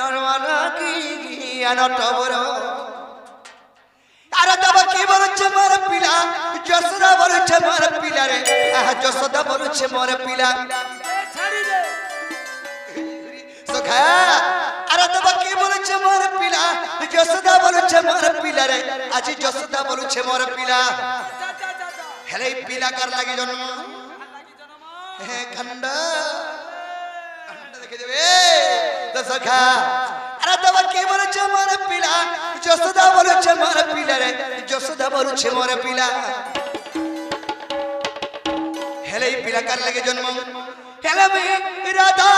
নরমালা কি আনটবর আরে তবে কি বলছে মোর পিলা যশোদা বলছে মোর পিলা রে যশোদা বলছে মোর পিলা ছাড়ি দে সখা আরে তবে কি বলছে মোর পিলা যশোদা বলছে মোর পিলা রে আজি যশোদা বলছে মোর পিলা যা যা যা যা হেলে পিলা কার লাগি জন্ম লাগি জনম হে খন্ড দেখে দেবে তো সখা আরে তবে কি বলছে মোর পিলা যশোদা বলছে মোর পিলা রে যশোদা বলছে মোর পিলা হেলে পিলা কার লাগি জন্ম হেলে আমি রাধা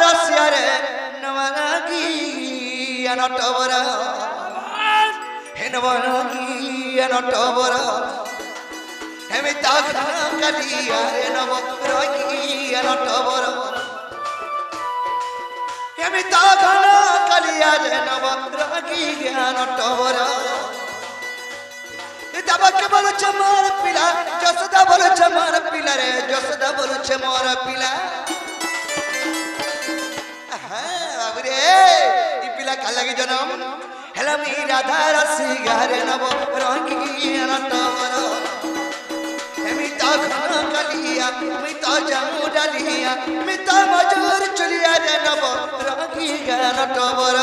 রসিয়া রে নবরঙ্গি আনটবর হে নবরঙ্গি আনটবর হেমি তাখনা কালিয়া রে নবরঙ্গি আনটবর হেমি তাখনা কালিয়া রে নবরঙ্গি আনটবর তবকে বলছে মোর পিলা যশোদা বলছে মোর পিলা রে যশোদা বলছে মোর পিলা বাবুরে এই পিলা কার লাগি জনম হেলা আমি রাধা রসিয়া রে নবরঙ্গি আনটবর হেমি তাখনা কালিয়া আমি তো জামু ডালিয়া আমি তো মজুর চলিয়া রে নবরঙ্গি আনটবর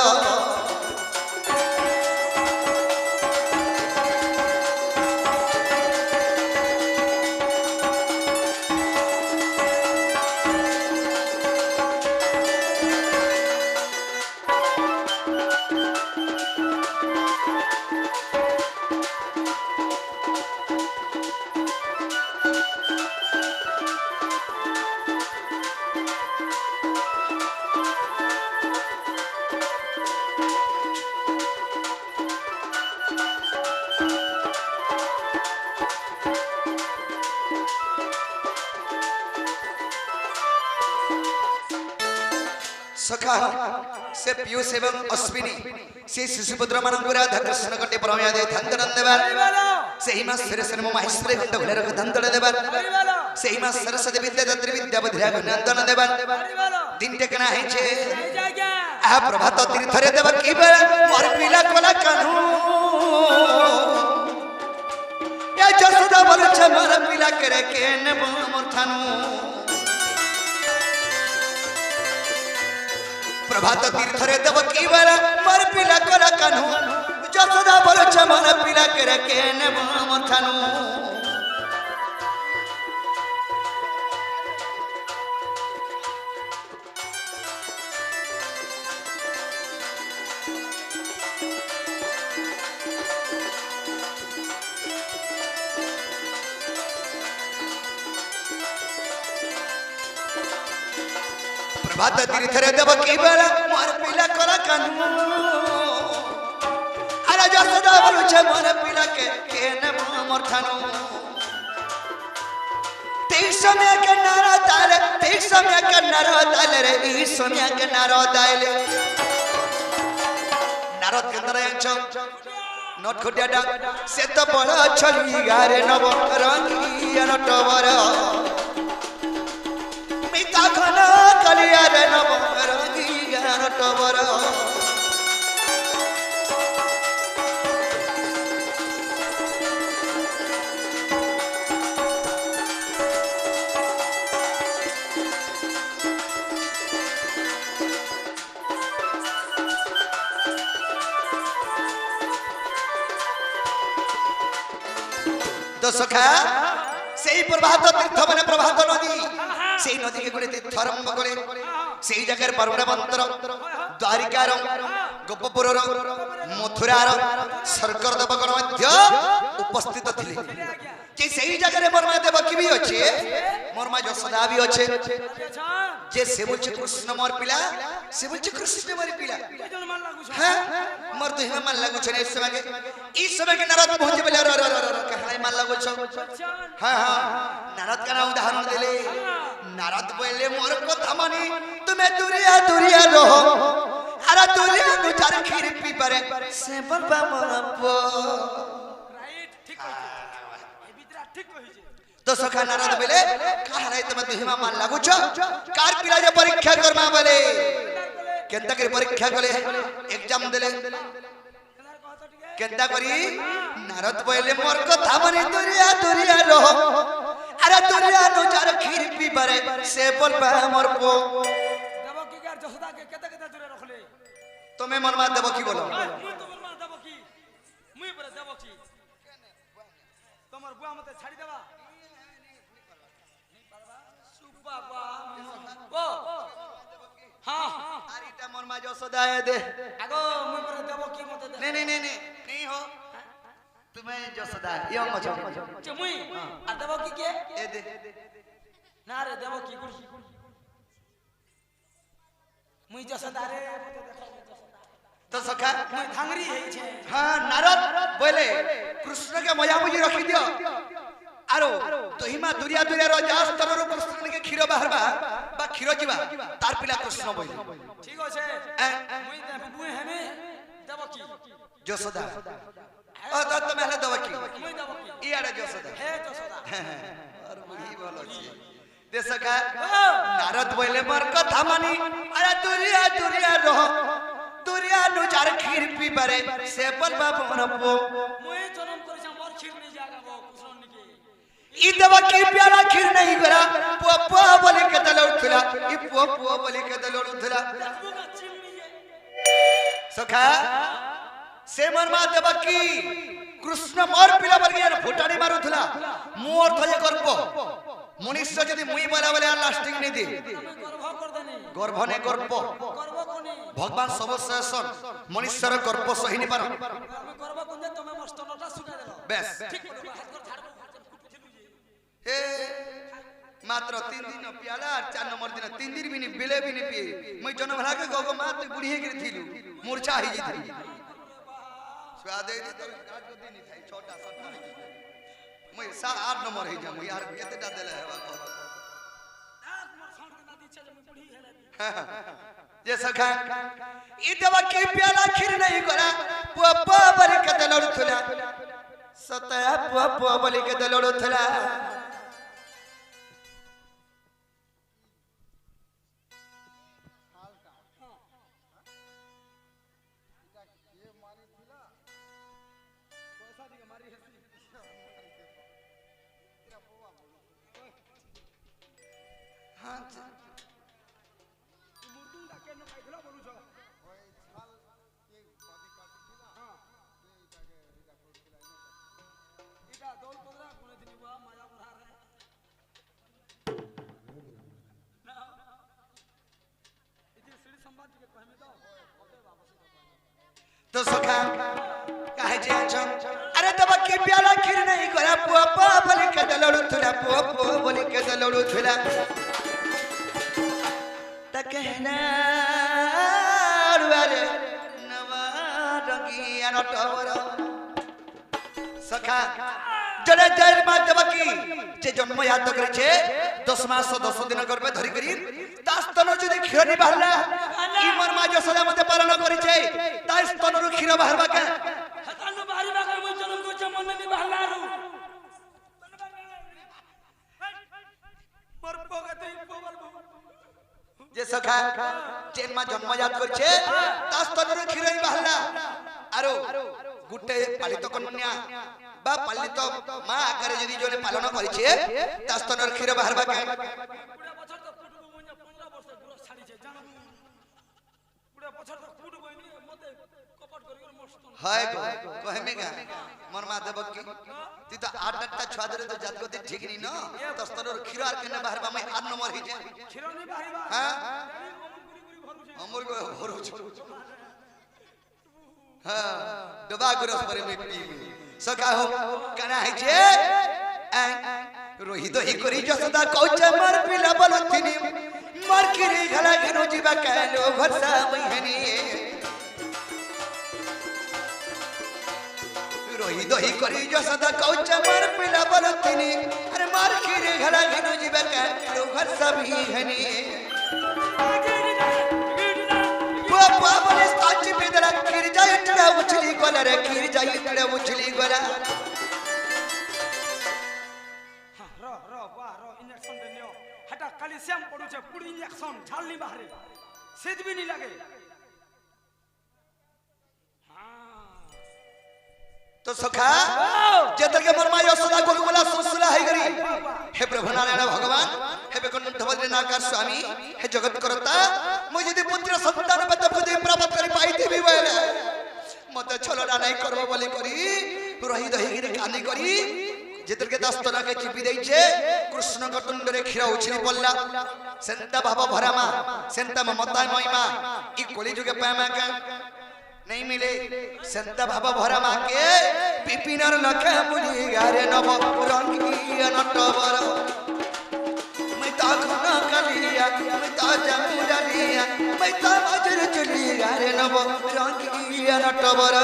सखा से पीयूष एवं अश्विनी से शिशुपुत्र मानक राधा कृष्ण कटे परमया दे धंधन देवर से हिमा सरसन महेश्वरी घंट घुलेर धंधन देवर से हिमा सरस्वती विद्या दत्री विद्या बुद्धिया घनंदन देवर दिन टेकना है छे आ प्रभात तीर्थ रे देवर की बेर मोर पीला कोला कानू या जसोदा बोलछ मोर पीला करे केन मोर थानू प्रभात तीर्थ रे देव की बेर मोर पीला कोला कानू जसोदा बोलछ मोर पीला करे केन मोर थानू प्रभात तीर्थ रे देव की बेर मोर पीला कोला कानू अरे जसोदा बोलछ मोर पीला के केन मोर थानू तेई समय के नारा ताले तेई समय के नारा ताले रे ई समय के नारा ताले नारद के अंदर आछो नोट खोटियाडा से तो बड़ा छली गारे नव रंगी अनटवर मिता खना कलिया रे नव रंगी अनटवर तो सखा सेई प्रभात तीर्थ माने प्रभात नदी सेई नदी के गुड़े तीर्थ आरंभ करे सेई जगह परमण मंत्र द्वारिकार गोपपुर मथुरा सरकर देवगण मध्य उपस्थित थिले जे सेई जगह रे मोर देव की भी अछि मोर मा यशोदा भी अछि जे से बोलछ कृष्ण मोर पिला से बोलछ कृष्ण मोर पिला हां मोर तो हिमा मान लागु छ इस समय के नारद पहुंचे बोले कहलाई मान लागु छ हां हां नारद का उदाहरण देले नारद बोले मोर कथा मानी तुम्हें दुरिया दुरिया रहो अरे दुरिया गुजार खीर पी परे से बलबा मोरपो राइट ठीक होई ए बिदरा ठीक होई तो सखा नारद बोले कहलाई तुम हिमा मान लागु छ कार पिला जे परीक्षा करमा बोले কেনতা করে পরীক্ষা কলে এক্সাম দেলে এনার কথা ঠিক আছে কেনতা করি নারদ বলে মোর কথা মানে দুরিয়া দুরিয়া রহ আরে দুরিয়া নো যার ক্ষীর পিবারে সে বলবা মোর পো দেবকী আর যশোদাকে কেতে কেতে দূরে রাখলে তুমি মন মা দেব কি বলো মুই তোমার মা দেবকী মুই পরে দেবকী তোমার বুয়া মতে ছাড়ি দেবা সুবাবা ও হ্যাঁ আর এটা মন মা যশোদা দে আগো মুই পরে দেবকী মতে দে नहीं हो तुम्हें যশোদা ইয়ো মজা যে মুই আর দেবকী কে এ দে না রে দেবকী গুড়ি মুই যশোদা রে মতে দেখো যশোদা তো সখা মুই ধাংরি হেইছে हाँ नारद बोले कृष्ण के मजा मुझे रखी दियो आरो तो हिमा दुरिया दुरिया रो जास तररो कृष्ण के क्षीर बाहरबा बा क्षीर जीवा तार पिला कृष्ण बोले ঠিক আছে মুই মুই হেমে দেবকী যশোদা ओ तो তুমি হলে দেবকী মুই দেবকী ই আরে যশোদা হে যশোদা और वही बोलो छी दे सखा ও नारद बोले मोर कथा मानी अरे दुरिया दुरिया रहो दुरिया नु जार खीर पी बारे से बलबा मोर पो মুই জনম করেছি মোর ক্ষীর নিয়ে জাগাবো কৃষ্ণ নিকে ई देवकी प्याला खीर नहीं करा पो पो बोले के दल उठला ई पो पो बोले के दल उठला দেখবো না চিমনিয়ে सखा से मन मा देवकी कृष्ण मोर पिला बन गया फुटानी मारुथला मोर थजे करपो मनुष्य यदि मुई बोला बोले लास्टिंग नहीं दे আমি গর্ভ করতে নেই गर्भ ने करपो গর্ভ কোনি भगवान सबसे सन मनुष्यर गर्भ सही नहीं पार আমি গর্ভ কোনে তুমি মোর স্তনটা শুকাই দেলো बेस ঠিক করে হাত করে ছাড়বো কুটুছিলু যে ए मात्र 3 दिन प्याला 4 नंबर दिन 3 दिन भी नहीं बिले भी नहीं पिए मैं जन्म भला के गगो मात बुढ़ी हे गिर थिलु मूर्छा ही थी स्वाद दे तो आज को दिन थाई छोटा छोटा मैं 8 नंबर ही जा मैं यार केतेटा देले हेबा এক মোর সামনে না দিছে যে আমি বুড়ি হেলে ये सखा ई देवा के प्याला खीर नहीं करा पप्पा बले के दलड़ थला सतया पप्पा बले के दलड़ थला পয়সা দিকে মারি হেসি हां মুরদুটা কেন খাইখলা বলুছ এটা দৌল পদরা কোনে দিন বুয়া মায়া বুড়া রে না ইতি সিঁড়ি संवाद के कहमे तो ओके वापस तो सखा काहे जे छ अरे देवा के प्याला खीर नहीं करा पप्पा बले के दलड़ थला पप्पा बले के दलड़ थला कहना वाले नवा रंगिया नटवर सखा जड़े जड़ मा देवकी जे जन्म याद करेछे 10 मास 10 दिन गर्भे धरि करी तास्तन जदि क्षीर नि बाहरला ई मोर मा यशोदा मते पालन करेछे ता स्तनरु क्षीर बाहरबा के हतानु बारी बागर मुई जन्म को मन नि बहलारू मर पगते पोबल जे सखा जेन मा जन्म याद करेछे ता स्तनरु क्षीर नि बाहरला आरो गुटे पालित कन्या बा पालित मा आकारे जदि जने पालन करेछे ता स्तनरु क्षीर बाहरबा के पुरा बछर तो फुटबो मुई 15 वर्ष गुरो छाड़ी छे जानो पुरा बछर तो फुटबो नि मते कपट करि कर मस्त हाय कहमे गा मन मा देवकी ती तो 8 छुआ दरे तो जात गति ठीक नी न तस्तनर क्षीर आर केने बाहरबा मैं 8 नंबर ही जे खिरोनी बाहरीबा हां अमूल गुरी गुरी भरू छे अमूल को भरू हां डबा गुरस परे में पी सका हो कना है जे रोहित ही करी जसदा कौचा मार पिला बलथिनी मार किरी घला घनो जीवा कालो भरसा बहनी रोहित ही करी जसदा कौचा मार पिला बलथिनी अरे मार किरी घला घनो जीवा कालो भरसा बहनी पापा बोले साची बेदरा खीर जाई टड़ा उछली गोला रे खीर जाई टड़ा उछली गोला हां रो वाह रो इंजेक्शन दे लियो हटा कैल्शियम पडु छे पुडी इंजेक्शन छालनी बाहरे शीत भी नहीं लगे तो सखा जेतर के मन मायो सदा गोलगोला सुसुला है गरी हे प्रभु नारायण भगवान हे बेकुंठ बद्रीनाथ स्वामी हे जगत करता मुझे यदि पुत्र संतान बत बुद्धि प्राप्त करी पाइते भी बेले मते छलना नहीं करबो बोली करी रही दही गिरी कानी करी जेतर के दस्तना के चिपी देइछे कृष्ण कटुंड रे खीरा उछली पल्ला सेंता भाव भरामा सेंता ममता महिमा ई कोली जुगे पामा का नहीं मिले संत भाव भरा माके पिपिनर लखे मुनि गारे नव रंगी नटवर मैं ता गुना कलिया मैं ता जमुलिया मैं ता मजर चली गारे नव रंगी नटवर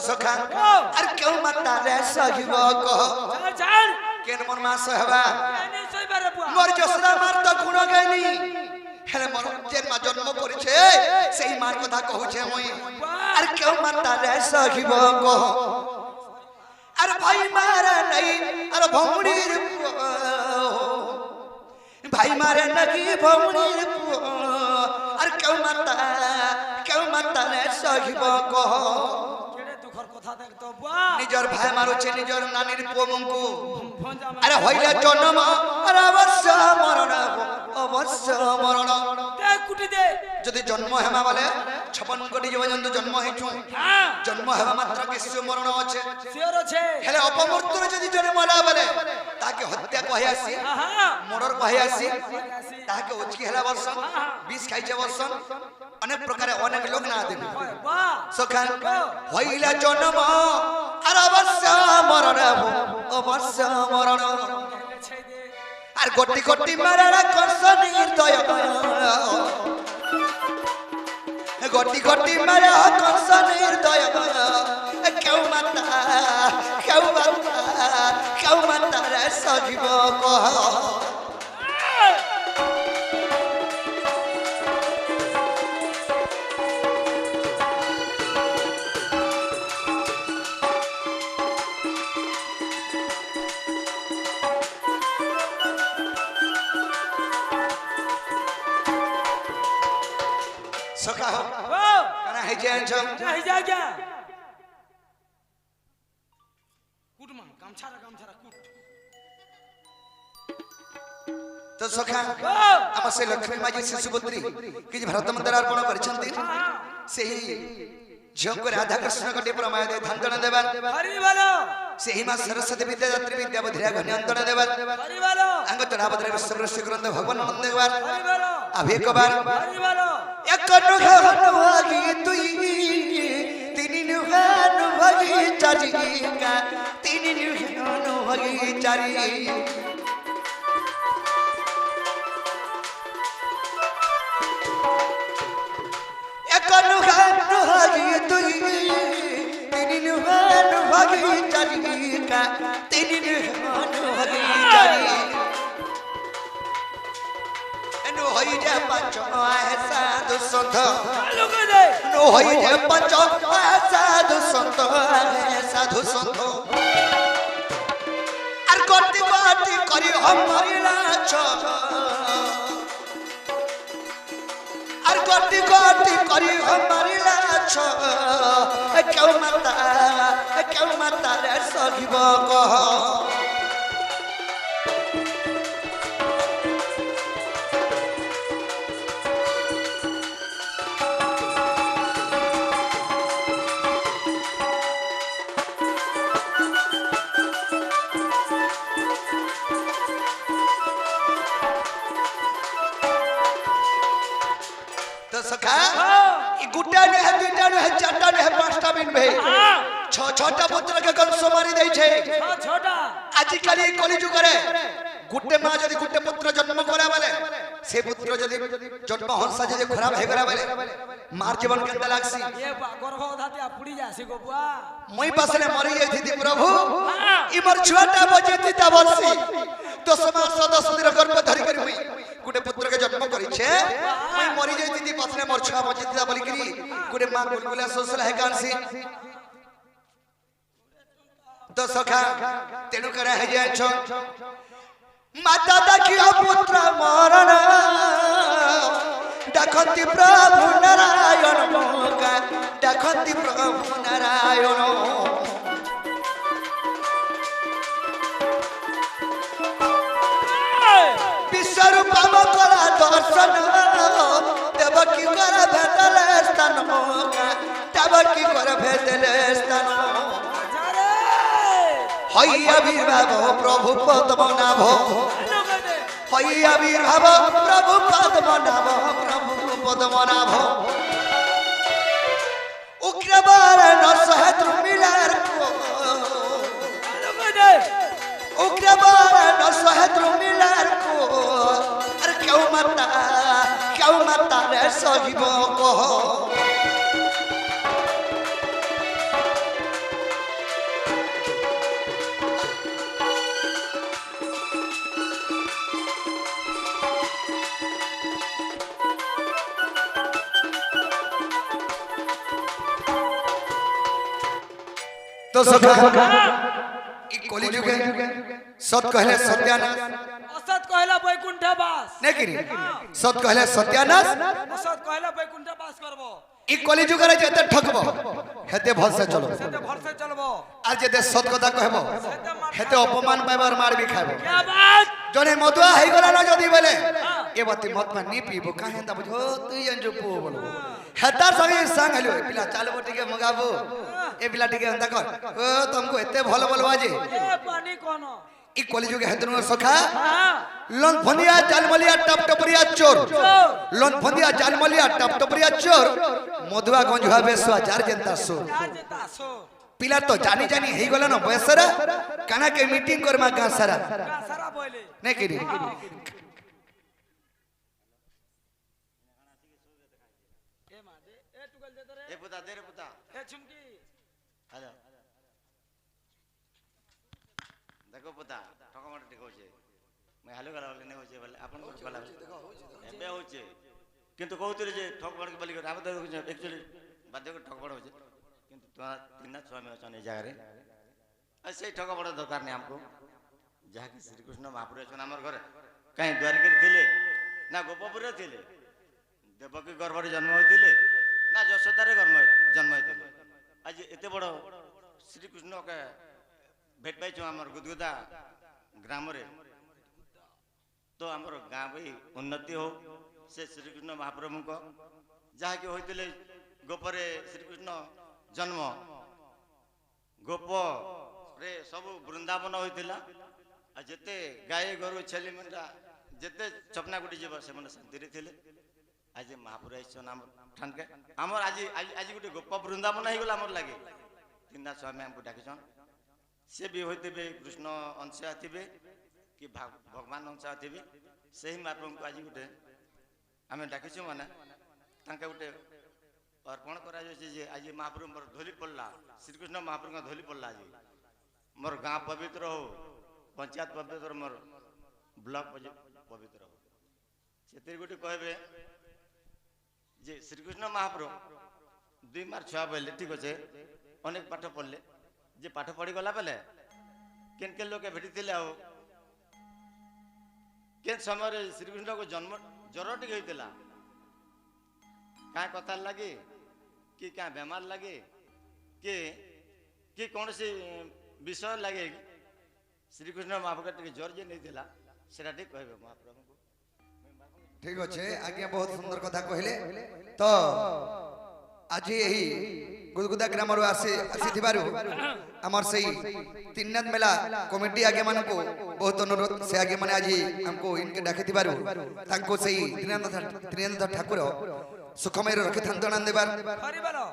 सखा अरे क्यों मता रे सहिबो को चल केन मन मा सहबा नहीं सही बारे बुआ मोर जसरा मार त गुण गैनी हेले मोर जेन मा जन्म करिछे सेही मार कथा कहूछे मोई अरे क्यों मता रे सहिबो को अरे भाई मारे नहीं अरे भौमड़ी रे भाई मारे नहीं भौमड़ी रे अरे क्यों मता रे सहिबो को निजर भाई मारुचे निजर नानीर पुओ मुंकु अरे होइले जन्म अरे अवश्य मरण दे कुटी दे जदि जन्म हेमा वाले 56 कोटी जीवजंतु जन्म हेछु जन्म हेमा मात्र के शिशु मरण अछि सियर अछि हेले अपमृत्यु जदि जन्म होला वाले ताके हत्या कहि आसी मर्डर कहि आसी ताके उचकी हेला वर्ष 20 खाइचे वर्ष अनेक प्रकार अनेक लोग ना देबे वाह सखा होइले जन्म अरे अवश्य मरण अवश्य मरण আর গটি গটি মারারা করছ নির্দয় গটি গটি মারা করছ নির্দয় কেউ মাতা রে সজীব কহ सखा हो कना है जेन छ नहीं जा क्या कुटमा कामछारा कुट तो सखा हम से लक्ष्मी माजी शिशुपुत्री कि भरत मंदिर अर्पण करछंती सेही झियो को राधा कृष्ण कटे प्रमाय दे धंतन देबा हरि बोलो सेही मा सरस्वती विद्यादात्री विद्या बधिरा घन्यंतन देबा हरि बोलो अंग तनाभद्र विश्वश्री ग्रंथ भगवान नंद देबा हरि बोलो अभी कबार हरि बोलो एक नुहान भागी तुई तीन नुहान भागी चारी का तीन नुहान भागी चारी एक नुहान भागी तुई तीन नुहान भागी चारी का तीन नुहान भागी चारी नो होई जे पंच साधु संत चालू कर दे नो होई जे पंच साधु संत आर गति गति करी हमरी लाछ आर गति गति करी हमरी लाछ क्यों माता रे सगिब कह सखा गुटा ने है दुटा ने है चारटा ने है पांचटा बिन भे छटा पुत्र के कंस मारी दै छे छोटा आजि काली कली जुग रे गुटे मां जदी गुटे पुत्र जन्म करा वाले से पुत्र जदी जन्म हंसा जदी खराब हे करा वाले मार जीवन केंदा लागसी ये गर्भ धातिया पुड़ी जासी गो बुआ মই পাছলে মরি যাইতি প্রভু ইমর ছুয়াটা বজিতি তা বলছি 10 মাস 10 দিন গর্ভ ধরি করি হই গুটে পুত্রকে জন্ম করিছে মই মরি যাইতি পাছলে মোর ছুয়া বজিতি তা বলি করি গুটে মা গুলগুলা সোসলা হে কানসি তো সখা তেনু করে হে যাইছ মাতা দেখিও পুত্র মরণ ডাকতি প্রভু নারায়ণ মোকা ডাকতি প্রভু নারায়ণ বিশ্বরূপম কলা দর্শন দেবকী কর ভেদলে স্থান মোকা দেবকী কর ভেদলে স্থান হই আবির্ভাব প্রভু পদ্মনাভ হই আবির্ভাব প্রভু পদ্মনাভ প্রভু পদ্মনাভ উগ্রবার নসহে দ্রুমিলার উগ্রবার নসহে দ্রুমিলার আর কেউ মাতা রে সহিব কহ तो सखा ई कली जुगे सत कहले सत्यानाश असत कहला बैकुंठ बास नहीं करी सत कहले सत्यानाश असत कहला बैकुंठ बास करबो ई कली जुगे जेते ठगबो हेते भलसे चलो सेते भरसे चलबो আর যেতে সত কথা কহবো হেতে অপমান পাইবার মার বি খাইবো क्या बात জনে মদুয়া হই গলা না যদি বলে এ বাতি মত মা নি পিবো কাহে দা বুঝো তুই জানজো পো বলবো হেতা সঙ্গে সাং হলো পিলা চালবো টিকে মগাবো এ পিলা টিকে এন্তা কর ও তুমকো এতে ভালো বলবা যে ए पानी कोन ই কলিযুগে হেতন সখা हां লন ফন্দিয়া জালমলিয়া টপ টপরিয়া চোর লন ফন্দিয়া জালমলিয়া টপ টপরিয়া চোর মধুয়া গঞ্জুয়া বেসুয়া যার জেন্তা সো क्या जेता सो পিলা তো জানি জানি হেই গলা না বয়সরা কানা কে মিটিং করমা গা সারা का सारा बोले नहीं करी ए मा दे ए टुकल दे रे ए पुता दे रे पुता ए झुमकी आजा देखो पुता ठकमट ठीक होचे मैं हालो गला बोले नहीं होचे बोले अपन को गला एबे होचे किंतु कहउतरे जे ठकमट के बोली कर आप एक्चुअली बाध्य को ठकमट होचे किंतु तो तीन स्वामी अछन ए जगह रे ऐसे ठकमट दरकार नहीं हमको जहा कि श्री कृष्ण महापुर अछन हमर घर कहीं द्वारका थिले ना गोपपुर थिले देवकी गर्भ रे जन्म होइतिले ना यशोदा रे जन्म होइतिले आज एते बड़ श्री कृष्ण के भेट पाइछ हमर गुदगुदा ग्राम रे तो हमर गाँ भी उन्नति हो से श्री कृष्ण महाप्रभु को जहा कि होइतिले गोपरे श्री कृष्ण जन्म गोप रे सब वृंदावन होइतिला आ जेते गाय गरु छेली मंडा जेते चपना गुटी जीव से मन शांति रे थिले आज महापुर आइछ नाम ठानके हमर आज आज गुटे गोप वृंदावन हे गेला हमर लागे तीन स्वामी हमको डाकिछन से भी होइतेबे कृष्ण अंश आथिबे कि भगवान अंश आथिबे सही महाप्रभु को आज गुटे हमें डाकिछु माने तांका गुटे अर्पण करा जे जे आज महाप्रभु मोर धोली पड़ला श्री कृष्ण महाप्रभु का धोली पड़ला आज मोर गाँ पवित्र हो पंचायत पवित्र मोर ब्लॉक पवित्र हो से गोटे कहबे जे श्री कृष्ण महाप्रभु 2 मार छुआ बोले ठीक अच्छे अनेक पाठ पढ़ले जे पाठ पढ़ी गला बेले केन केन लोक भेटी थिले आ केन समय श्री कृष्ण को जन्म ज्वर टिके होइतिला का कथा लगे कि क्या बेमार लगे कि कौन सी विषय लगे श्री कृष्ण महाप्रभु टिके ज्वर जे नहीं थिला सेटा ठीक कहबे महाप्रभु को ठीक अच्छे आज्ञा बहुत सुंदर कथा कहले तो आज यही गुदगुदा ग्राम आसीथिबारु आमर से तीन मेला कमिटी आगे मान को बहुत अनुरोध से आगे माने आज हमको इनके डाकिथिबारु तांको से त्रिनेन्द्र ठाकुर सुखमय रखि थांतना देबार हरि बोलो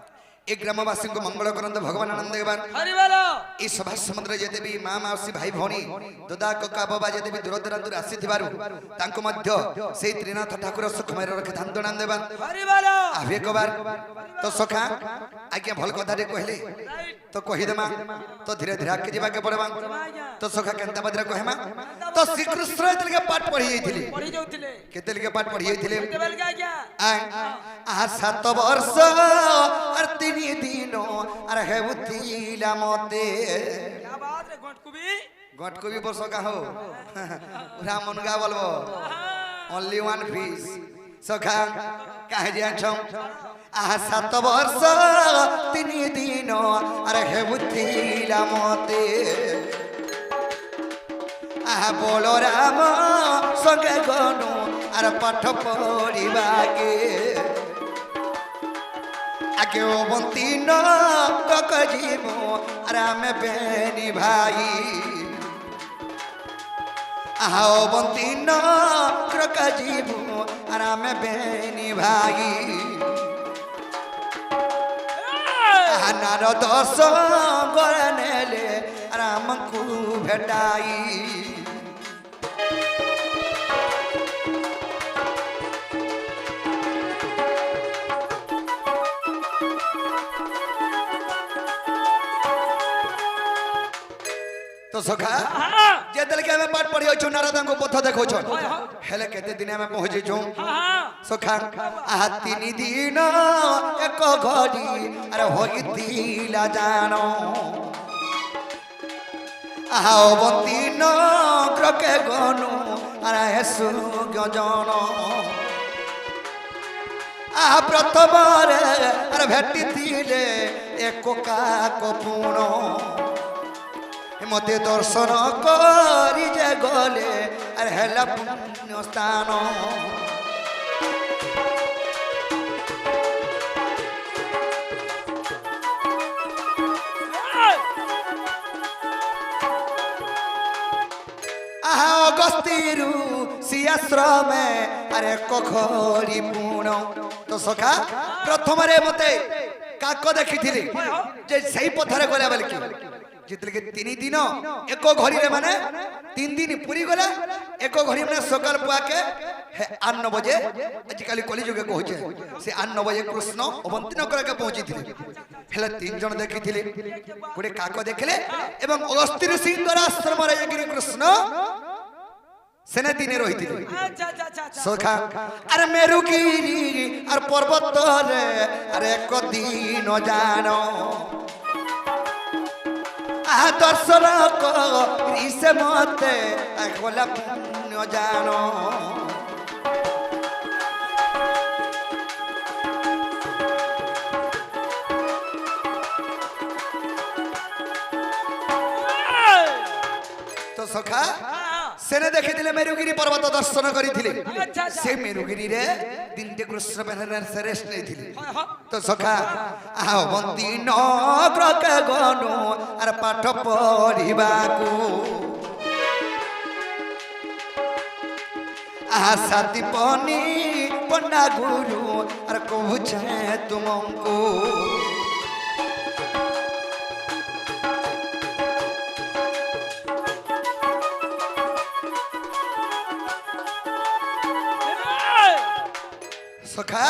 ए ग्रामवासी को मंगल करंत भगवान आनंद देवान हरि बोलो ए सभा समुद्र जेते भी मां माउसी भाई भौणी ददा कका बाबा जेते भी दूर दरांतुर आसी थिबारु तांको मध्य सेई त्रिनाथ ठाकुर सुखमय रखे धांतनान देवान हरि बोलो आवे कबार तो सखा आज्ञा भल कथा रे कहले तो कहि देमा तो धीरे धीरे आके जीवा के पड़बा तो सखा केंता बदरा कहमा तो श्री कृष्ण एतल के पाठ पढ़ी जाइथिले पढ़ी जाउथिले केतल के पाठ पढ़ी जाइथिले केवल का क्या आ 7 वर्ष और 3 दिन और है उतिला मते क्या बात रे गट को भी बरसो का हो रामन गा बोलबो ओनली वन फिश सखा काहे जे छम आ 7 वर्ष 3 दिन और है उतिला मते आ बोलो राम संगे गनु और पाठ पढ़िबा के आगे ओ बंती न कक जीवो आराम बेनी भाई आओ बंती न कक जीवो आराम बेनी भाई नारद गरनेले राम को भेटाई तो सखा जे दल के में पाठ पढ़ियो छु नारद को पथ देखो छु हेले केते दिन में पहुंची छु सखा आ 3 दिन एक घड़ी अरे होइतिला जानो आओ बंती न ग्रके गनु अरे हेसु गजनो आ प्रथम रे अरे भेटी थिले एक काक पुणो मते दर्शन करी जे गले अरे हेला पुण्य स्थान अगस्तीरु सियाश्रम अरे कखरी पुण तो सखा प्रथम रे मते काक देखी जे सही पथरे गला बलकी जितले के 3 दिन एक घड़ी रे माने 3 दिन पूरी गला एक घड़ी माने सकाल पुआ के 8 बजे आजिकल कली जुगे कहूचे से 8 बजे कृष्ण अवंती नगर के पहुंची थिले हेले 3 जन देखि थिले गोटे काक देखले एवं अगस्ती ऋषिंकर आश्रम रे गिरी कृष्ण सेने दिने रही अच्छा सखा अरे मेरुगिरी और पर्वत रे अरे एक दिन जानो आ दर्शन करी से मते गोला पुण्य जानो तो सखा सेने देखि दिले मेरुगिरी पर्वत दर्शन करी थिले से मेरुगिरी रे दिनटे कृष्ण पहनर से रेस्ट नै थिले तो सखा आ बंती नग्र के गनु अरे पाठ पढ़िबा को आ साथी पनी पंडा गुरु अरे कहू छे तुमको सखा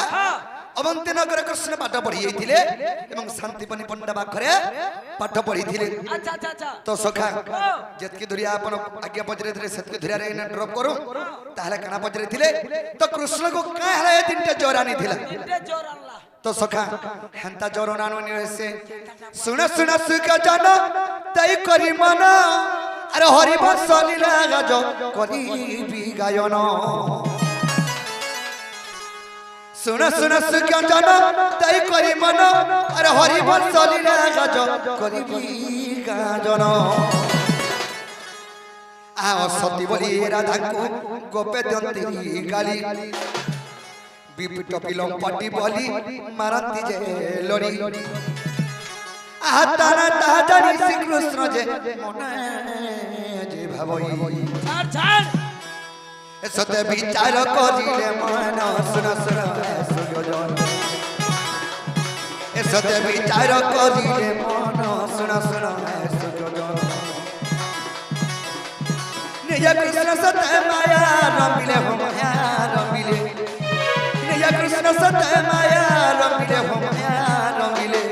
अवंती नगर कृष्ण पाठ पढ़ी जाइथिले एवं शांतिपनी पंडा पाखरे पाठ पढ़ी थिले अच्छा तो सखा जतकी धुरिया अपन आज्ञा पजरे थिले सतकी धुरिया रे इन ड्रॉप करू ताहले कना पजरे थिले तो कृष्ण को का हले तीनटे जोरानी थिला तो सखा हंता जोरानो नि से सुन सुख जन तई करी मन अरे हरि बंश लीला गज करी बि गायन सुन सुख जन तई करी मन अरे हरि बंश लीला गज करी बि गायन आ सती बोली राधा को गोपे दंती गाली बिपिट पिलम पटी बोली मारती जे लड़ी आ तारा ताजनी श्री कृष्ण जे मने जे भावई सते विचार करिले मन सुन सुजन সতে বিচার করিলে মন শুন শুন হে সুযোজন নিজ কৃষ্ণ সতে মায়া রমিলে হো মায়া রমিলে নিজ কৃষ্ণ সতে মায়া রমিলে হো মায়া রমিলে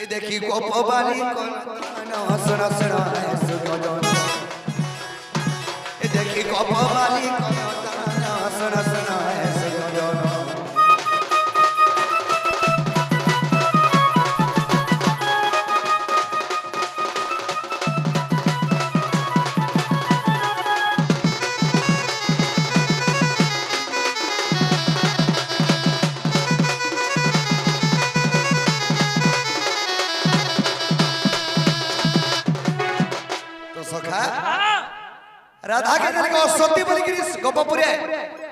এ দেখি গোপবালী কোন শুন শুন হে সুযোজন এ দেখি গোপবালী কোন শুন শুন হে সুযোজন राधा के दिल को सती बोली कि गोपपुरे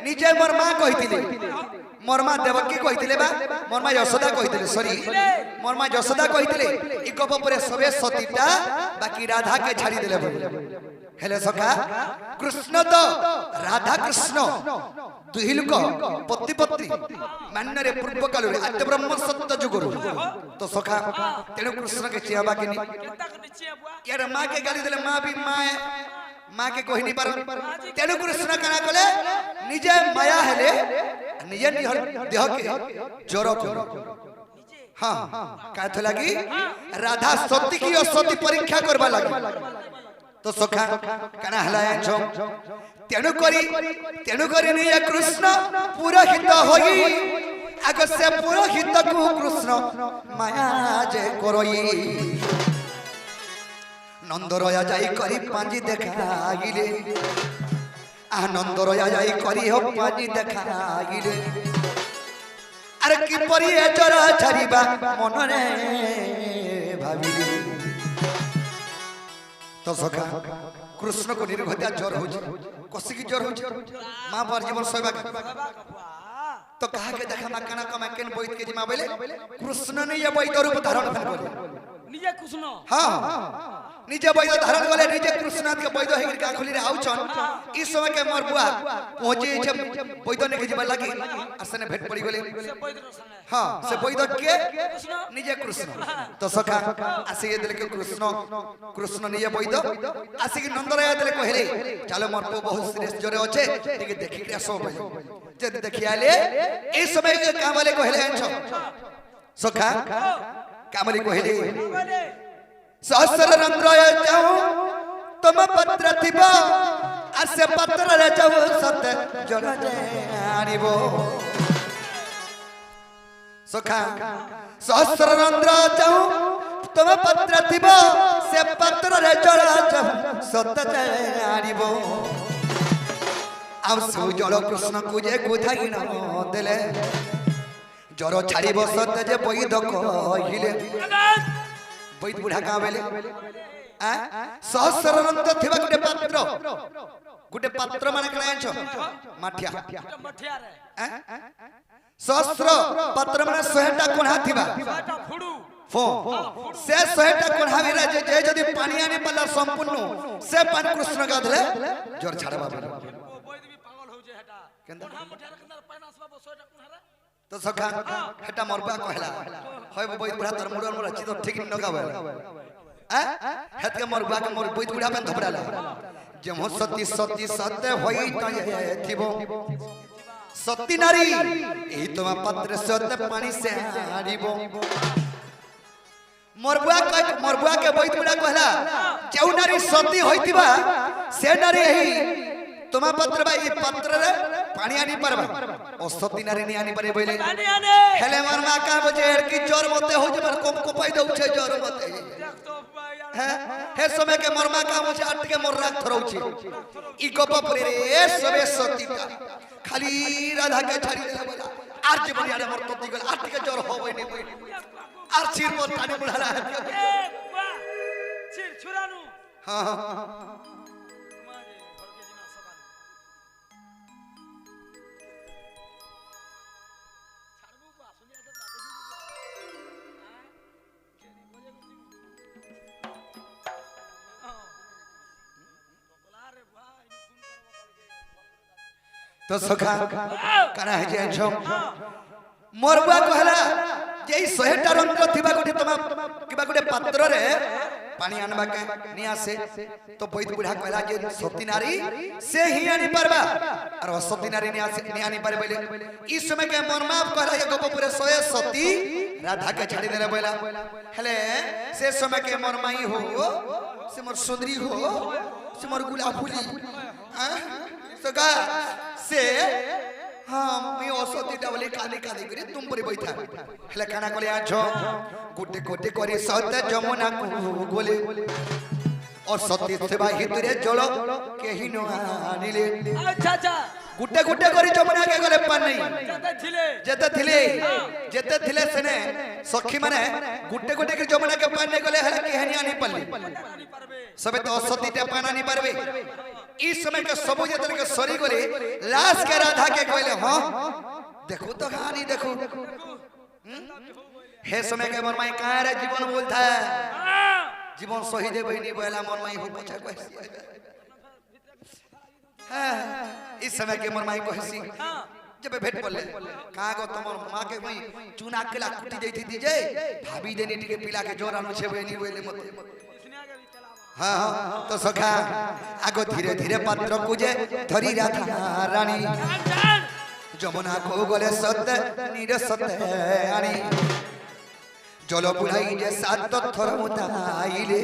निजे मोर मां कहितिले मोर मां देवकी कहितिले बा मोर मां यशोदा कहितिले सॉरी मोर मां यशोदा कहितिले ई गोपपुरे सबे सतीटा बाकी राधा के छाड़ी देले हेले सखा कृष्ण तो राधा कृष्ण दुहिल को पति पत्नी मान्य रे पूर्व काल रे आद्य ब्रह्म सत्य जुगुरु तो सखा तेनु कृष्ण के चियाबा के यार मां के गाली देले मां भी मां के कहि नहीं पार तेनु कृष्ण कना कले निजे माया हेले निजे देह के जोर को हां काथ लगी राधा सती की और सती परीक्षा करबा लगी तो सखा कना हलाया छो तेनु करी निजे कृष्ण पुरोहित होई अगर से पुरोहित को कृष्ण माया जे करई नंदरया जाई करी पांजी देखाइले आनंदरया जाई करी हो पांजी देखाइले अरे कि परी चरा छरिबा मनरे भाबिले तो सखा कृष्ण को निर्भद्या ज्वर हो कसी की ज्वर हो मां पर जीवन सहबा तो कहा के देखा मा कना कमा केन बोइत के जिमा बोले कृष्ण ने ये बोइत रूप धारण कर निजे कृष्ण हां निजे बैद धारण गले निजे कृष्णनाथ के बैद हेगिर का खुली रे आउछन ई समय के मोर बुआ पहुंचे छे बैद ने के जीवा लागी आसने भेट पड़ी गले हां से बैद के निजे कृष्ण तो सखा आसी दिल के कृष्ण निजे बैद आसी के नंदराया दिल कहले चलो मोर को बहुत सीरियस जोरे होचे ठीक देखि के सो जे देखि आले ई समय के काम वाले कहले आछो सखा कामली कहले सहस्र रंध्रय जाऊं तुम पत्र थिबो आसे पत्र रे जाऊं सत्य जग जानिबो सखा सहस्र रंध्र जाऊं तुम पत्र थिबो से पत्र रे जाऊं सत्य जानिबो अब सु जल कृष्ण को जे गुधाई न देले जरो छाड़ीबो सत्य जे बैद कहिले बैद बुढ़ा का बेले सहस्र रंध्र थिबा गुटे पात्र माने कना छ माठिया मठिया रे सहस्र पात्र माने 100टा कोढ़ा थिबा फुडू फो से 100टा कोढ़ा बिरा जे जदी पानी आने पल्ला संपूर्ण से पान कृष्ण गाधले जोर छाड़बा बैद भी पागल हो जे हटा कोढ़ा मठिया रे कंदर पैना सब 100टा कोढ़ा रे तो सखा हेटा मरबा कहला होय बैद बुढ़ा तर मुड़न मुड़ा ची तो ठीक न गावे हेत के मरबा के मोर बैद बुढ़ा पे धबड़ाला जमो सती सती सत्य होई त ये थिबो सती नारी एही तमा पत्र सत्य पानी से आड़ीबो मरबुआ के बैद बुढ़ा कहला जेउ नारी सती होइतिबा से नारी एही तुमा पत्र बा ये पत्र रे पानी आनी परबा ओ सती नारी नि आनी परे बोले हेले मार मा का बजे की जोर मते हो जे कम कोपाई दउ छे जोर मते हे समय के मरमा का मुझे अट के मोर रात थरौ छे ई गोपपुरी रे सबे सतीता खाली राधा के छाड़ी दे बोला आर जे बनिया रे मोर तोती गल अट के जोर होबै नि कोई आर सिर पर टानी बुढ़ाला सिर छुरानु हां तो सखा कना है जे छो मोर बुआ कहला जे 100टा रंग थिबा गोटे तमा किबा गोटे पात्र रे पानी आनबा के नि आसे तो बैद बुढ़ा कहला जे सती नारी से ही आनी परबा और असती नारी नि आसे नि आनी परबे ई समय के मनमा कहला ये गोपपुरे 100 सती राधा के छाड़ी देले बोला हेले से समय के मरमाई हो से मोर सुंदरी हो से मोर गुलाफुली सगा से हाँ मैं औषधि डावले काली काली करी तुम पर बैठा हेले काना कोले आछो गुटे गुटे करी सत जमुना को गोले और सती सेवा हितरे जल केही न आनिले अच्छा अच्छा गुटे गुटे करी जमुना के गले पानी जेते थिले सेने सखी माने गुटे गुटे करी जमुना के पानी गले हेले केहनी आनी पल्ली सबे तो सती टे पाना नहीं पारबे इस समय के सब जतन के सरी गले लाश के राधा के कहले हां देखो तो कहानी देखो हे समय के मन माई कहां रे जीवन बोलता है जीवन सही दे बहिनी बोला मन माई हो पछा कहसी हां इस समय के मन माई कहसी जब भेट पड़ले कहां गो तमर मां के मई चूना केला कुटी देती थी जे भाभी देनी टिके पिला के जोर आनु छे बहिनी बोले मत हाँ हाँ तो सखा आगो धीरे धीरे पात्र कुजे धरी राधा रानी जमुना को गले सत्य नीर सत्य आनी जल बुढ़ाई जे सात थर मुताइले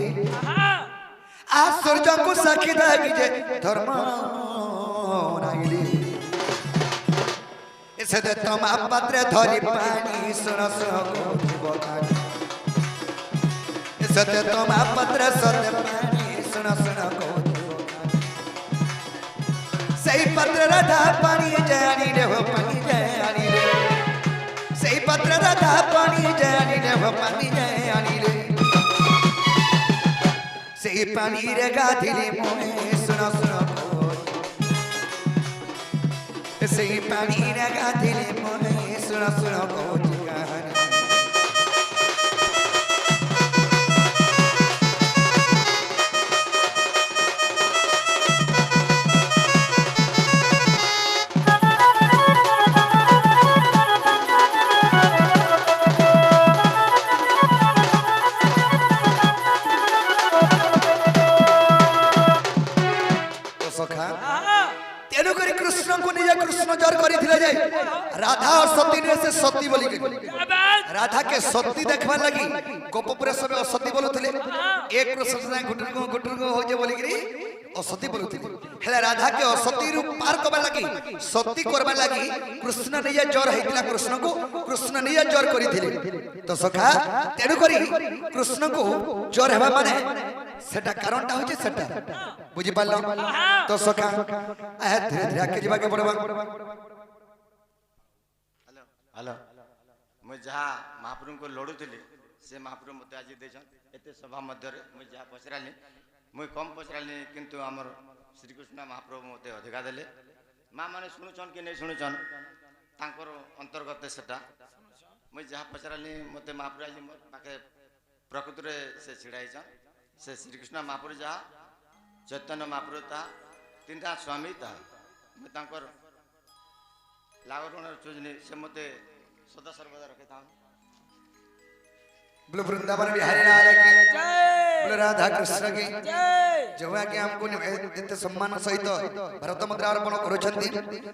आश्चर्य को साक्षी दागी जे धर्म नाइले इसे दे तमा पात्र धरी पानी सुन सुन को बखानी सत्य तमा पत्र सत्य पानी सुन सुन को सही पत्र राधा पानी जानी रे हो पानी जानी रे सही पत्र राधा पानी जानी रे हो पानी जानी रे सही पानी रे गाधिले मोहे सुन सुन को सही पानी रे गाधिले मोहे सुन सुन को राधा और सती ने से सती बोली गई राधा के सती देखवा लगी गोपपुरे सब असती बोलुथिले एक प्रश्न गुटुर को हो जे बोली गई असती बोलुथिले हेला राधा के असती रूप पार करबा लगी सती करबा लगी कृष्ण ने ये जोर हेतिला कृष्ण ने ये जोर करिथिले तो सखा तेनु करी कृष्ण को जोर हेबा माने सेटा कारणटा होचे सेटा बुझि पालो तो सखा आ धीरे धीरे के जीवा के पड़बा हेलो मुझे जहाँ महाप्रभु को लड़ुली से महाप्रभु मत आज देन एत सभा मध्य मुझे जहाँ पचराली मुझे कम पचराली किंतु आमर श्रीकृष्ण महाप्रभु मत अधिका देले माँ मैंने शुणुचन कि नहीं शुणुचन तांकर अंतर्गत सेटा मुझे जहाँ पचराली मत महाप्रभु आज पाखे प्रकृति से छिड़ाईचन से श्रीकृष्ण महाप्रभु जहाँ चैतन्य महाप्रभु ता तीन स्वामी ता मुझे लागरण चुजनी से मते सदा सर्वदा रखे था बोलो वृंदावन बिहारी लाल की जय बोलो राधा कृष्ण की जय जवा के हमको एते सम्मान सहित भारत मुद्रा अर्पण करूछंती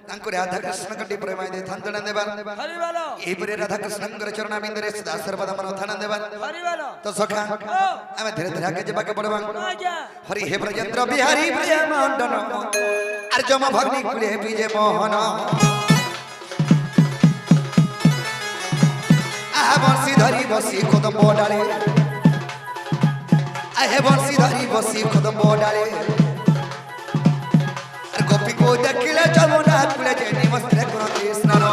तांको राधा कृष्ण कटी प्रेम दे थांतण देबा हरि बोलो एही परे राधा कृष्ण कर चरण बिंदरे सदा सर्वदा मन थाना देबा हरि बोलो तो सखा हमें धीरे धीरे आगे जेबा के पड़बा हरि हे ब्रजेंद्र बिहारी प्रेम मंडन अर्जम भगनी कुले विजय मोहन बंसी धरी बसी कदम डाले आहे बंसी धरी बसी कदम डाले गोपी को देखिले जमुना कुले जेनी मस्ते करते स्नान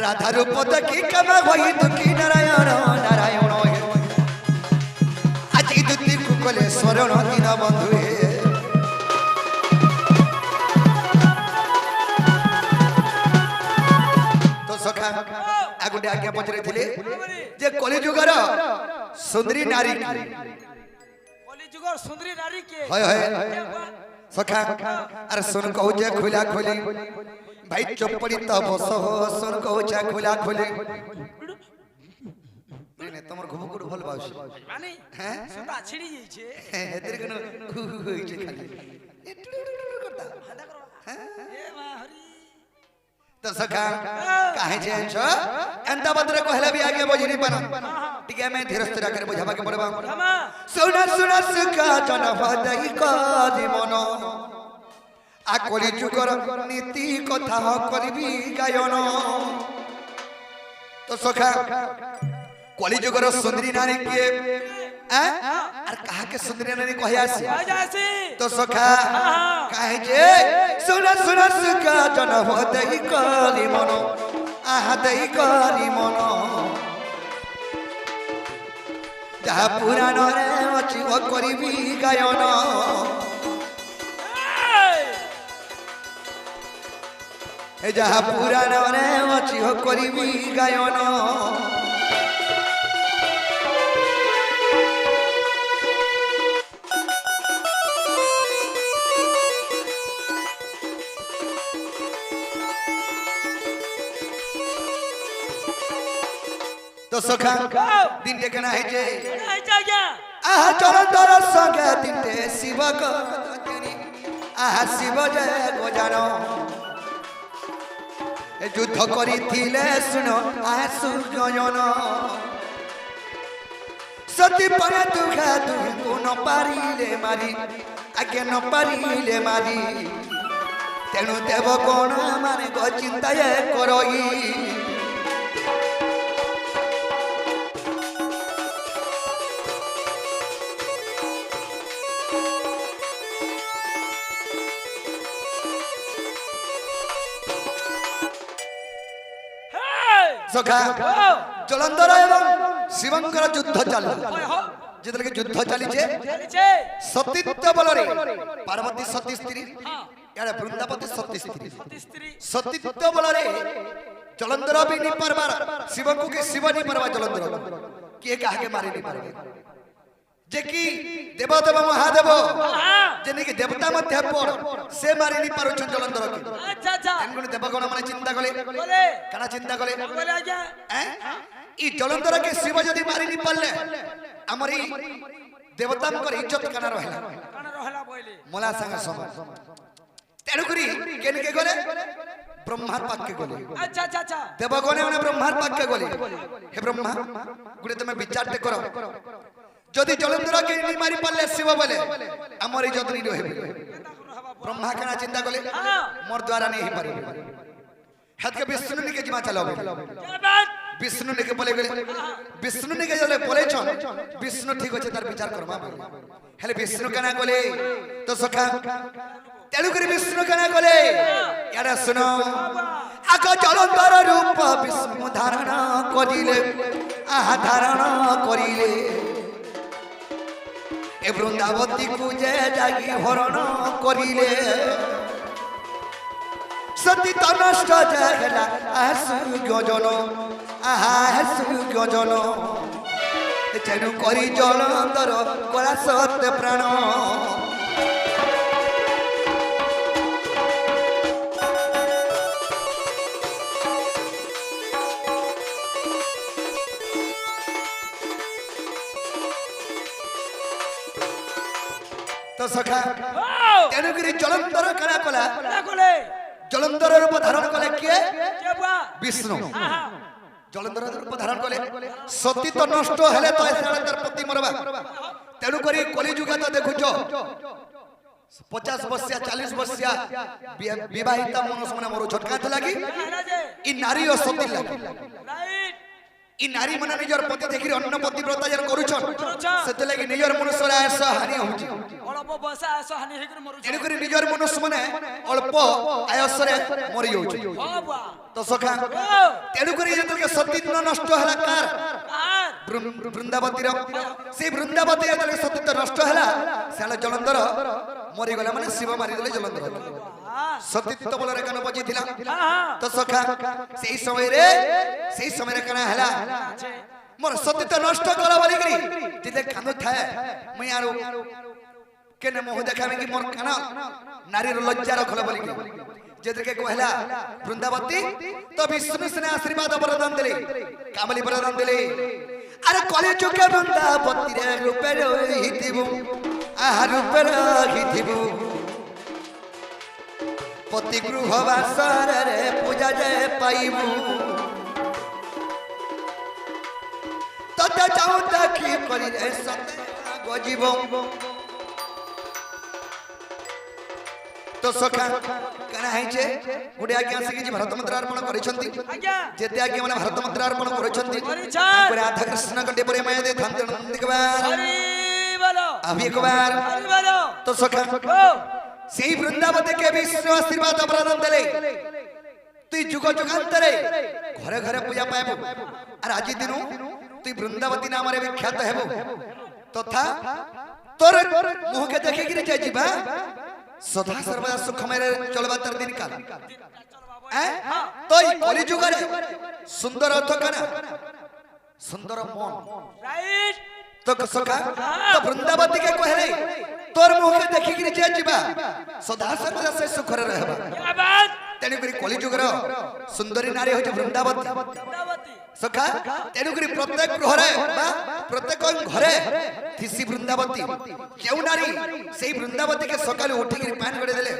राधा रूप देखी कमा होई दुखी नारायण नारायण आज दुति कुकले शरण दिन बंधु तो सखा आगुटे आज्ञा पचरे थिले जे कलिजुगर सुंदरी नारी कलिजुगर सुंदरी नारी के होय होय सखा अरे सुन कहू जे खुला खुली ভাই চোপড়ি তো বস সুন কৌছা খোলা খোলে মানে তোমার ঘুম করে ভাল বাউছি মানে হ্যাঁ সুতা ছিড়ি যাইছে এদের কেন হু হু হইছে খালি করতা এ মা হরি তো সখা কাहे चेंज एंता बदरे कहला भी आगे बुझनी पाना ठीक है मैं धीरे स्थिर कर बुझावा के पड़बा আমা सुना सुना सुखा जन हदई काजी मन आ कली जुगर नीति कथा करबी गायन तो सखा कली जुगर सुंदरी नारी के আর কাহাকে সুন্দরী নারী কহে আসি আ যাসি তো সখা কাহে যে সুনা সুনা সুখা জন হদই করি মন আহা দই করি মন যাহা পুরাণরে অছি ও করিবি গায়ন এ যাহা পুরাণরে অছি ও করিবি গায়ন तो सखा दिन देखना है जे আই যা যা आहा चरतर संगे दिनटे शिव गनी आहा शिव जय गोजानो ए युद्ध करी थिले सुनो आहा सुजन सती परे दुखा तुमको न पारिले मारी आगे न पारिले मारी तेणु देव कोण माने गो चिंता करई सखा जलंधर एवं शिवंकर युद्ध चल जितने के युद्ध चली চলিছে सतीत्व बलरे पार्वती सती स्त्री यारे वृंदावती सती स्त्री স্ত্রী सतीत्व बलरे जलंधर भी नहीं परबार शिव को के शिव नहीं परबा जलंधर के कहा के मारी नहीं परबे जे की देवदेव महादेव जेने के देवता मध्य पर से मारी नहीं पारो जलंधर के আচ্ছা আচ্ছা तेनगुण देवगण माने चिंता कले বলে काना चिंता कले বলে আজ্ঞা ई जलंधर के शिव जदि मारी नहीं पारले हमरी देवता कर इज्जत काना रहला কানা রহলা বইলে मोला संग सम तेणु करी केन के गले ब्रह्मार पाक के गले আচ্ছা আচ্ছা আচ্ছা देवगणे माने ब्रह्मार पाक के गले हे ब्रह्मा गुडे तमे विचारते करो जदि जलंधर के नहीं मारी पारले शिव बोले हमर इज्जत नहीं रहबे ब्रह्मा काना चिंता कले मोर द्वारा नहीं पारे हाथ के विष्णु ने के जिमा चलावे क्या बात विष्णु ने के बोले गले विष्णु ने के जले बोले छन विष्णु ठीक होचे तार विचार करबा हेले विष्णु कना गले तो सखा तेलु करी विष्णु कना गले यारा सुनो आगो जलंधर रूप विष्णु धारण करिले आहा धारण करिले ए वृंदावती को जे जागी हरण करिले सती तो नष्ट जगला आसु गजन आसु गजन तेणु करी जलंधर कला सत्य प्राण तो सखा तेणु करी जलंधर कला कला না বলে जलंधर रूप धारण कले किए কে বা विष्णु আহা जलंधर रूप धारण कले सती तो नष्ट हेले तो एसाले तार पति मरबा तेणु करी कली जुगा तो देखुछ 50 वर्षिया 40 वर्षिया विवाहिता मनुष्य माने मरु झटका तो लागी कहला जे इ नारी और सती लागी রাইট इ नारी माने निजर पति देखि अन्न पति व्रत जन करूछन करूछन। सेते लागी निजर मनुष्य आयस हानि होउची অল্প বয়সে আস হানি হেকরে মরুছ तेणु करी निजर मनुष्य माने अल्प आयस रे मरि होउची বাবা तो सखा तेणु करी जेतके सती नष्ट हला कार আর वृंदावती से वृंदावती जतले सतीत्व नष्ट हला साला जलंधर मरि गला माने शिव मारि देले जलंधर सतीत्व बल रे कन बजी थिला तो सखा सेही समय रे कना हला मोर सतीत्व नष्ट कला बोली करी जिते खानु थाए मैं यार केने मोह देखाबे कि मोर काना नारी रो लज्जा रखला बोली करी जेद्रके कहला वृंदावती तो विष्णु से आशीर्वाद वरदान देले कामली वरदान देले अरे कले चुके वृंदावती रे रूपे रहिथिबु आहा रूपे रहिथिबु पति गृह वासर रे पूजा जे पाइबु तते जाऊ देखी करी रे सते गजीब तो सखा कना हैचे गुडे आज्ञा से कि भारत मंत्र अर्पण करिसंती आज्ञा जेते आज्ञा माने भारत मंत्र अर्पण करिसंती करिछन पर राधा कृष्ण कंटे परे माया दे थांत एक बार हरि बोलो अभी एक बार हरि बोलो तो सखा ओ सेही वृंदावती के विष्णु आशीर्वाद प्रदान देले तु जुग जुगांतरे घरे घरे पूजा पाएबो और आज दिनु तु वृंदावती नाम रे विख्यात हेबो तथा तोर मुह के देखि कि जाय जीवा सदा सर्वदा सुखमय चलबा तर दिन काल तो कलि जुग रे सुंदर अर्थ कना सुंदर मन राइट तो सखा तो वृंदावती के कहले तोर मुह के देखि कि जाय जीवा सदा सर्वदा से सुख रे रहबा क्या बात तेनु करी कलि जुग रे सुंदरी नारी होय वृंदावती वृंदावती सखा तेनु करी प्रत्येक गृहरे बा प्रत्येक घरे थिसी वृंदावती केउ नारी सेही वृंदावती के सकाले उठी के पान गडे देले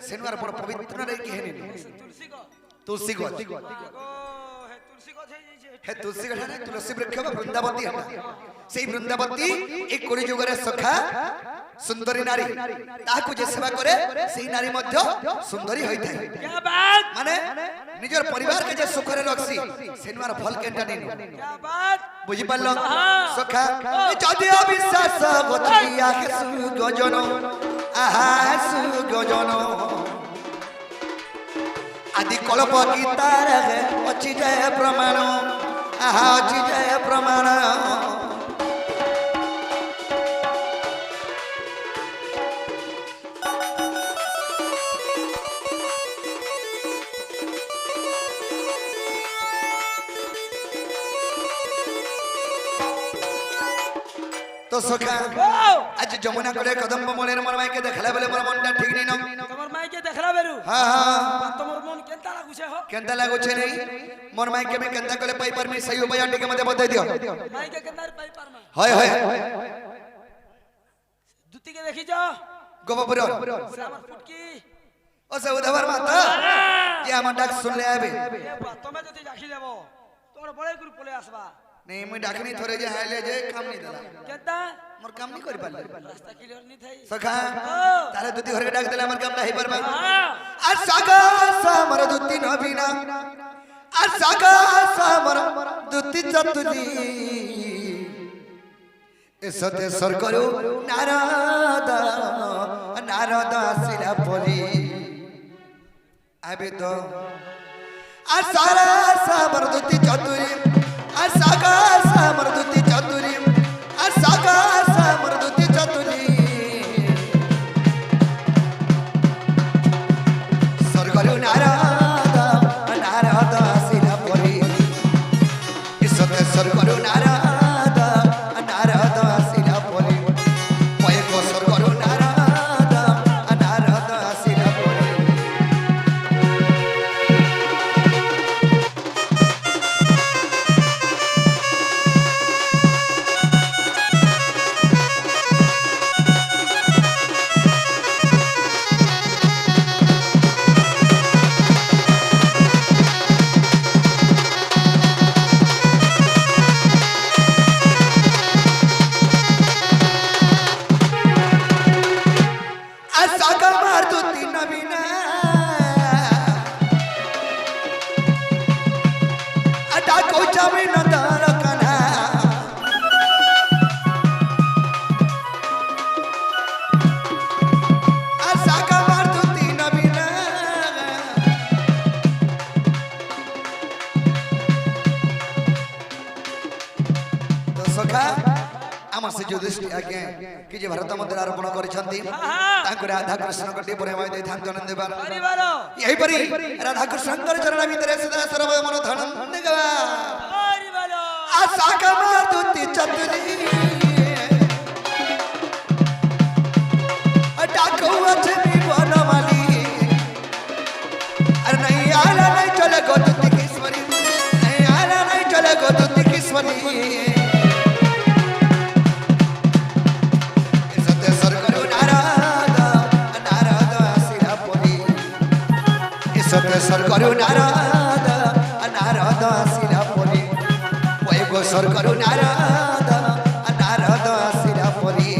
सेनुआर बड़ पवित्र नारी के हेनी तुलसी को तुलसी गछ ओ हे तुलसी को छै हे तुलसी गछ ने तुलसी वृक्ष बा वृंदावती हटा सेही वृंदावती एक कलि जुग रे सखा सुंदरी नारी ताकू जे सेवा करे सेही नारी मध्य सुंदरी होई थाए क्या बात माने निजर परिवार के जे सुख रे रखसी सेनुआर फल केंटा नीनु क्या बात बुझी पारलो सखा जदि अविश्वास गतिया के सुगजन आहा सुगजन आदि कल्प गीतार अछि जय प्रमाण आहा अछि जय प्रमाण तो सखा आज जमुना कड़े कदम मोलेर मोर माई के देखला बेले मोर मनटा ठीक नहीं न तमर माई के देखला बेरु हां हां तमर मन केंता लागु छे हो केंता लागु छे नहीं मोर माई के मैं केंता कले पाई पर मी सही उपाय के मते बता दियो माई के केंता पाई पर में हाय हाय दुती के देखि जा गोबपुर श्यामर फुटकी ओ से उधवर माता ये हम डाक सुन ले आबे ए बा तमे जति राखी लेबो तोर बड़े गुरु पले आसबा नहीं मैं डाकनी थोड़े जे हाले जे काम नहीं देला केंता मोर काम नहीं करि पाले रास्ता क्लियर नहीं थई सखा तारे दुती घर के डाक देला मोर काम नहीं पर बा हां आ सागा समर दुती न बिना आ सागा समर दुती चतुरी ए सते सर करू नारद नारद सिरा परी आबे तो आ सारा समर दुती चतुरी आ सागा समर दुती चतुरी आ सागा समर दुती चतुरी सरगरु नारद नारद सिला परी इसते सरगरु नारद नारद सिला परी पय को सरगरु नारद नारद सिला परी सागा मार दो तीन बिना अटा को जमीन दार कना सागा मार दो तीन बिना तो सखा आम से जो दृष्टि आज्ञा कि जे भारत मंदिर अर्पण करिसंती तांको राधा कृष्ण कटे परे माय देथांत आनंद देबार हरि बोलो यही परी राधा कृष्ण कर चरण भीतर सदा सर्व मन धन देवा हरि बोलो आशा कमा दुती चतुरी डाको अछनी बनवाली সতেশ্বর করু নারদ নারদ আসিলা পরি সতেশ্বর করু নারদ নারদ আসিলা পরি বৈবসর করু নারদ নারদ আসিলা পরি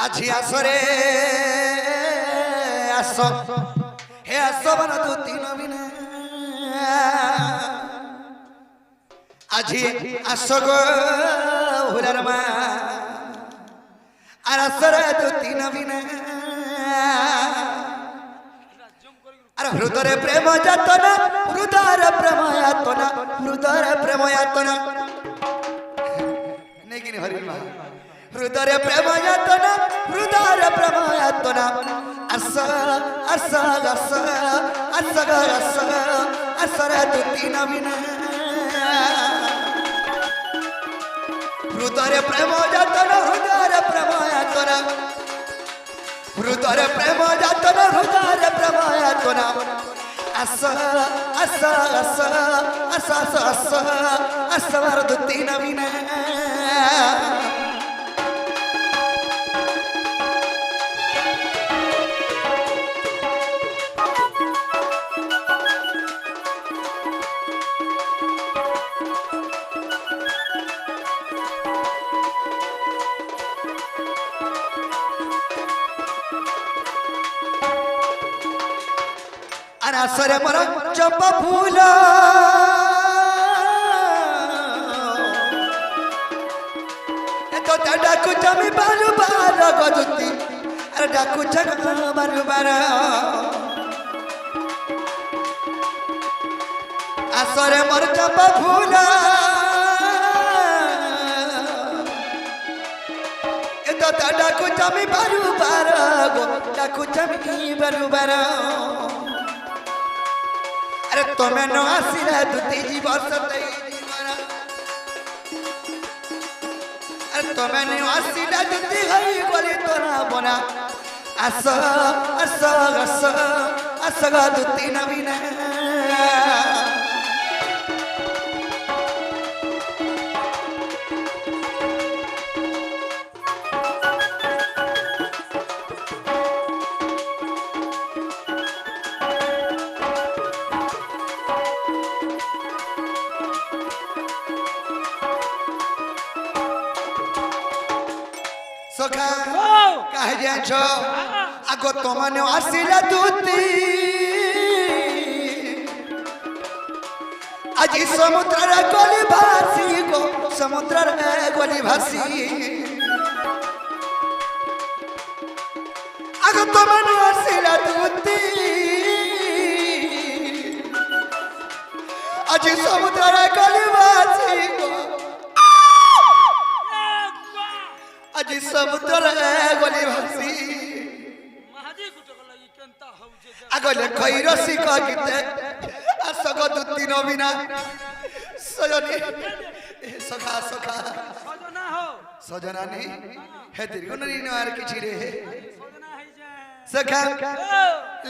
আজি আসরে আস হে আসবন দুতি নবীন আজি আস গো হুলার মা আর আসরে দুতি নবীন আর হৃদরে প্রেম যাতনা হৃদরে প্রেম যাতনা হৃদরে প্রেম যাতনা নেকিনি হরি মা হৃদরে প্রেম যাতনা হৃদরে প্রেম যাতনা আস আস আস আস আস আসরে দুতি নবীন হৃদরে প্রেম যাতনা হৃদরে প্রেম যাতনা হৃদরে প্রেম যাতনা হৃদরে প্রেম যাতনা আস আস আস আস আস আস আসর দুতি নবীন আসরে মর চম্পা ফুল তো ডাকুছ আমি বারু বার গদুতি আর ডাকুছ বারু বার আসরে মর চম্পা ফুল তো ডাকুছ আমি বারু বার ডাকুছ আমি বারু বার আরে তুমি ন আসিলা দুতি জীব সতই জীবন আরে তুমি ন আসিলা দুতি হই গলি তোরা বনা আস আস আস আস গা দুতি নবীন সখা কাহে যাচ্ছ আগ তোমানে আসিলা দুতি আজি সমুদ্রের গলি ভাসি গো সমুদ্রের গলি ভাসি আগ তোমানে আসিলা দুতি আজি সমুদ্রের গলি ভাসি গো আজি সমুদ্র গলি ভাসি মাহাজি গুটে গলা ই কেনতা হউছে আগলে খৈরসি গীতে আসগ দুতি নবীনা সজনী সখা সখা সজনা হো সজনা নেই হে দীর্ঘনরী আর কিছু রে সজনা হই যায় সখা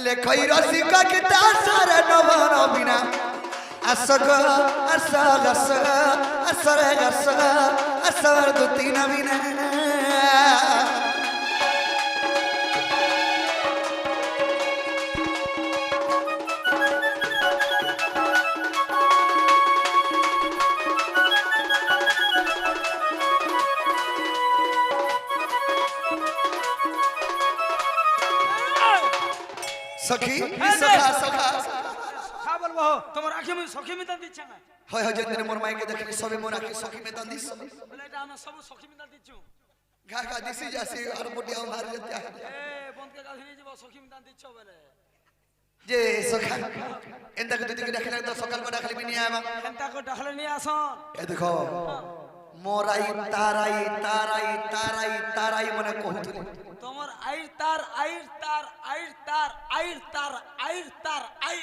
লে খৈরসি গীতে আসর নব নবীনা আসগ আসগ আস আসরে আস আসর দুতি নবীনা সখী সখা সখা খা বলবো তোমার আখি মে সখী মিতা দিচ্ছা না হয় হয় যেদিন মোর মাইকে দেখি সবে মোর আখি সখী মে দান দিস বলে এটা আমরা সব সখী মিতা দিচ্ছু ঘা ঘা দিছি যাসি আর বটিয়া মার যেতে এ বন্ধকে গাল নিয়ে যাব সখী মিতা দিচ্ছ বলে যে সখা এন্তা করে দিকে ডাকিলে তো সকাল করে ডাকলে বিনি আবা এন্তা কো ডাকলে নিয়ে আসন এ দেখো মোরাই তারাই তারাই তারাই তারাই মনে কহুতলি তোমার আইর তার আইর তার আইর তার আইর তার আইর তার আইর